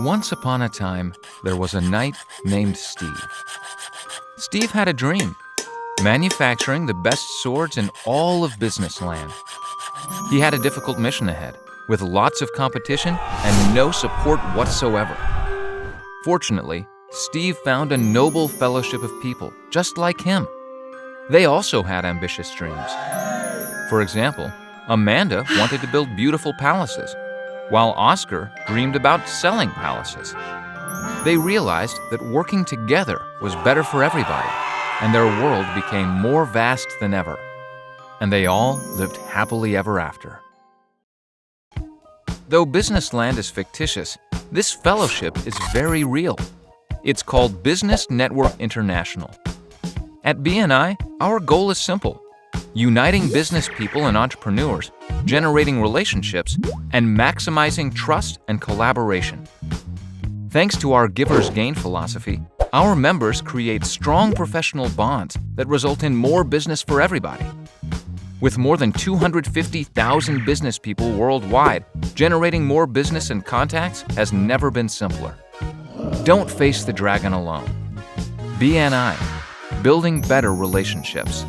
Once upon a time, there was a knight named Steve. Steve had a dream, manufacturing the best swords in all of Businessland. He had a difficult mission ahead, with lots of competition and no support whatsoever. Fortunately, Steve found a noble fellowship of people just like him. They also had ambitious dreams. For example, Amanda wanted to build beautiful palaces, while Oscar dreamed about selling palaces. They realized that working together was better for everybody, and their world became more vast than ever. And they all lived happily ever after. Though Businessland is fictitious, this fellowship is very real. It's called Business Network International. At BNI, our goal is simple: uniting business people and entrepreneurs, generating relationships, and maximizing trust and collaboration. Thanks to our Giver's Gain philosophy, our members create strong professional bonds that result in more business for everybody. With more than 250,000 business people worldwide, generating more business and contacts has never been simpler. Don't face the dragon alone. BNI, building better relationships.